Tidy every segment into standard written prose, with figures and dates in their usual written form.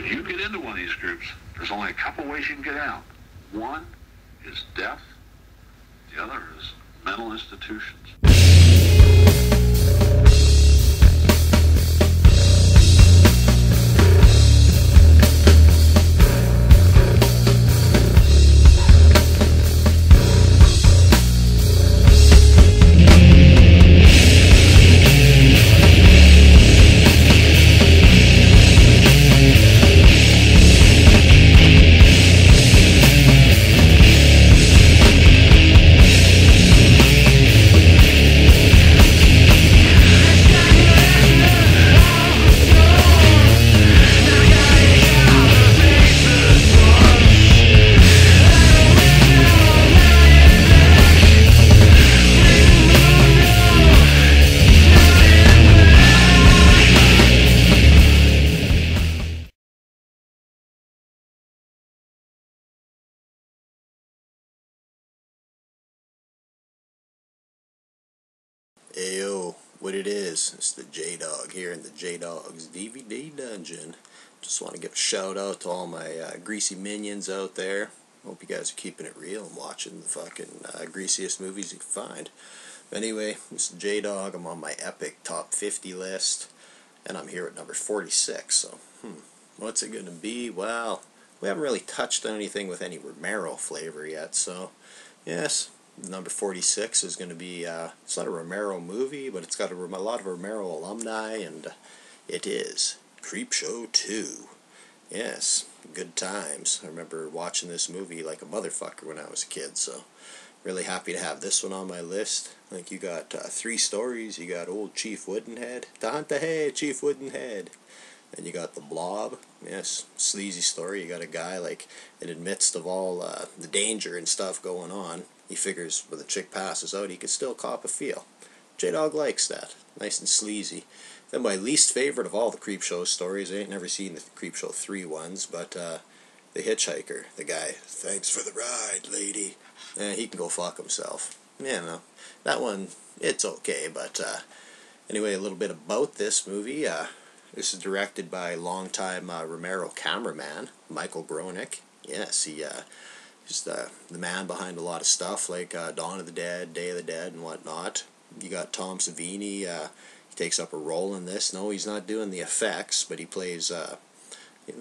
you get into one of these groups, there's only a couple ways you can get out. One is death. The other is mental institutions. Ayo, what it is, it's the Jdog here in the Jdog'S DVD dungeon. Just want to give a shout out to all my greasy minions out there. Hope you guys are keeping it real and watching the fucking greasiest movies you can find. Anyway, this is Jdog. I'm on my epic top 50 list, and I'm here at number 46. So, what's it gonna be? Well, we haven't really touched on anything with any Romero flavor yet, so yes. Number 46 is going to be, it's not a Romero movie, but it's got a lot of Romero alumni, and it is Creepshow 2. Yes, good times. I remember watching this movie like a motherfucker when I was a kid, so really happy to have this one on my list. I think you got 3 stories. You got old Chief Woodenhead. To hunt the hay, Chief Woodenhead. And you got the Blob. Yes, sleazy story. You got a guy like in the midst of all the danger and stuff going on. He figures when the chick passes out, he could still cop a feel. J-Dog likes that. Nice and sleazy. Then my least favorite of all the Creepshow stories, I ain't never seen the Creepshow 3 ones, but the hitchhiker, the guy, thanks for the ride, lady. He can go fuck himself. Yeah, no, that one, it's okay, but anyway, a little bit about this movie. This is directed by longtime Romero cameraman, Michael Gronick. Yes, he's the man behind a lot of stuff like Dawn of the Dead, Day of the Dead, and whatnot. You got Tom Savini. He takes up a role in this. No, he's not doing the effects, but he plays,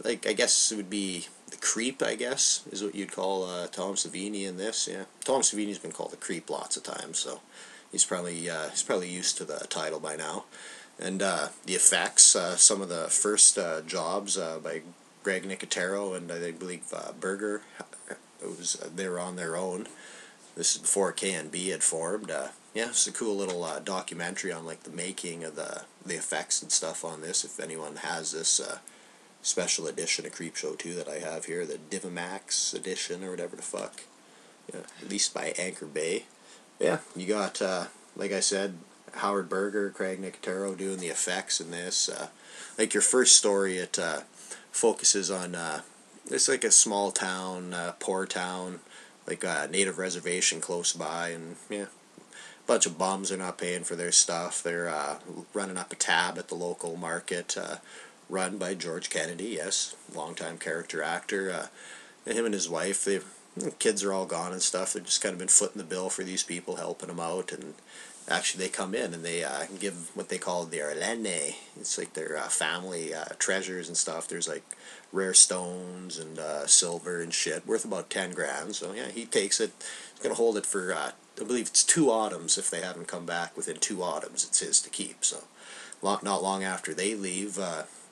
like, I guess it would be the creep, I guess, is what you'd call Tom Savini in this, yeah. Tom Savini's been called the creep lots of times, so he's probably used to the title by now. And the effects, some of the first jobs by Greg Nicotero and I believe Berger, they were on their own. This is before K&B had formed. Yeah, it's a cool little documentary on like the making of the effects and stuff on this. If anyone has this special edition of Creepshow 2 that I have here, the Divimax edition or whatever the fuck, yeah, released by Anchor Bay. Yeah, you got like I said, Howard Berger, Craig Nicotero doing the effects in this. Like your first story, it focuses on it's like a small town, poor town, like a native reservation close by, and yeah, a bunch of bums are not paying for their stuff. They're running up a tab at the local market, run by George Kennedy, yes, longtime character actor. Him and his wife, the kids are all gone and stuff. They've just kind of been footing the bill for these people, helping them out, and actually they come in and they give what they call their lene. It's like their family treasures and stuff. There's like rare stones and silver and shit worth about 10 grand. So yeah, he takes it. He's going to hold it for, I believe it's 2 autumns. If they haven't come back within 2 autumns, it's his to keep. So not long after they leave,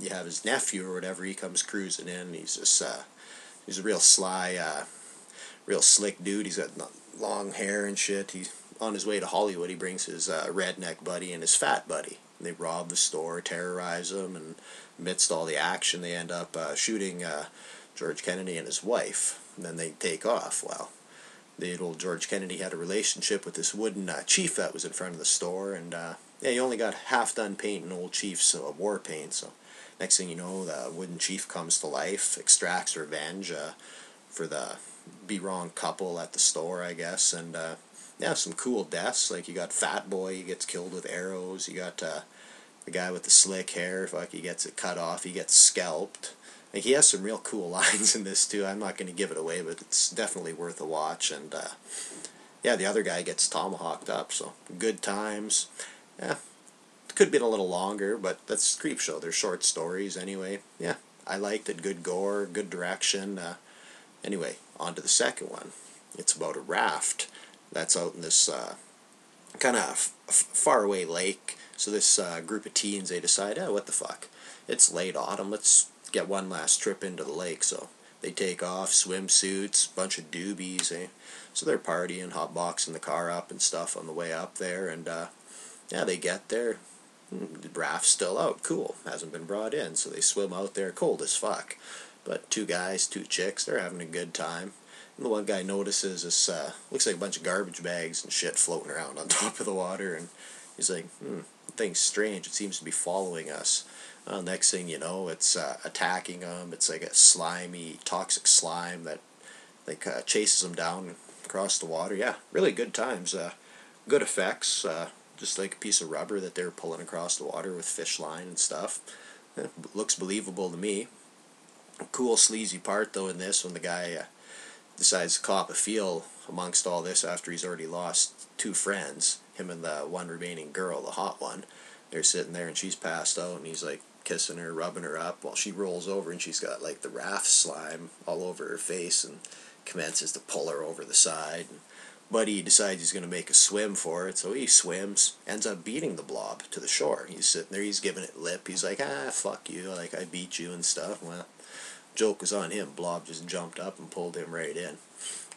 you have his nephew or whatever. He comes cruising in. He's just, he's a real sly, real slick dude. He's got long hair and shit. He's on his way to Hollywood. He brings his redneck buddy and his fat buddy. They rob the store, terrorize him, and amidst all the action, they end up shooting George Kennedy and his wife. And then they take off. Well, the old George Kennedy had a relationship with this wooden chief that was in front of the store, and yeah, he only got half done painting old Chief's war paint. So next thing you know, the wooden chief comes to life, extracts revenge for the be-wrong couple at the store, I guess, and yeah, some cool deaths. Like you got Fat Boy, he gets killed with arrows. You got the guy with the slick hair, fuck, he gets it cut off. He gets scalped. Like, he has some real cool lines in this too. I'm not going to give it away, but it's definitely worth a watch. And yeah, the other guy gets tomahawked up, so good times. Yeah, could have been a little longer, but that's Creepshow. They're short stories anyway. Yeah, I liked it. Good gore, good direction. Anyway, on to the second one. It's about a raft that's out in this kind of faraway lake. So this group of teens, they decide, oh, what the fuck? It's late autumn. Let's get one last trip into the lake. So they take off, swimsuits, bunch of doobies. Eh? So they're partying, hotboxing the car up and stuff on the way up there. And yeah, they get there. The raft's still out. Cool. Hasn't been brought in. So they swim out there, cold as fuck. But two guys, two chicks, they're having a good time. And the one guy notices this, looks like a bunch of garbage bags and shit floating around on top of the water. And he's like, the thing's strange. It seems to be following us. Well, next thing you know, it's attacking them. It's like a slimy, toxic slime that like chases them down across the water. Yeah, really good times. Good effects. Just like a piece of rubber that they're pulling across the water with fish line and stuff. Looks believable to me. Cool sleazy part though in this when the guy decides to cop a feel amongst all this after he's already lost two friends, him and the one remaining girl, the hot one. They're sitting there and she's passed out and he's like kissing her, rubbing her up while she rolls over and she's got like the raft slime all over her face and commences to pull her over the side. And Buddy decides he's going to make a swim for it, so he swims, ends up beating the blob to the shore. He's sitting there, he's giving it lip, he's like, fuck you, like, I beat you and stuff. Well, joke was on him. Blob just jumped up and pulled him right in.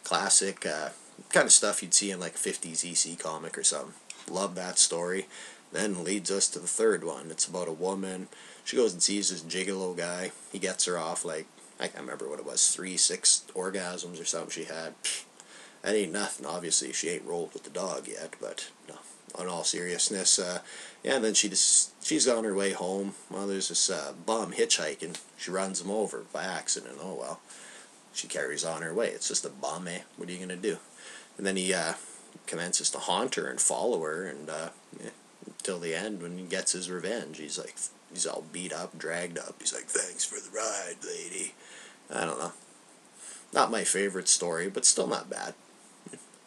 Classic, kind of stuff you'd see in like a 50s EC comic or something. Love that story. Then leads us to the third one. It's about a woman. She goes and sees this gigolo guy. He gets her off like, I can't remember what it was, 3-6 orgasms or something she had. That ain't nothing. Obviously, she ain't rolled with the dog yet, but no. On all seriousness, yeah, and then she's on her way home. Well, there's this bum hitchhiking. She runs him over by accident. Oh, well. She carries on her way. It's just a bum, eh? What are you going to do? And then he commences to haunt her and follow her, and yeah, till the end when he gets his revenge. He's like, he's all beat up, dragged up. He's like, thanks for the ride, lady. I don't know. Not my favorite story, but still not bad.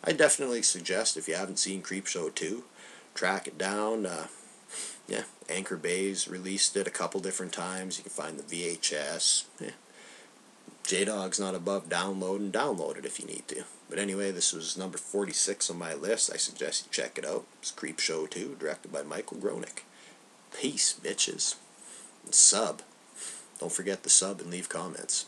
I definitely suggest, if you haven't seen Creepshow 2, track it down. Yeah, Anchor Bay's released it a couple different times. You can find the VHS. Yeah. Jdog'S not above downloading. Download it if you need to. But anyway, this was number 46 on my list. I suggest you check it out. It's Creepshow 2, directed by Michael Gronick. Peace, bitches. And sub. Don't forget to sub and leave comments.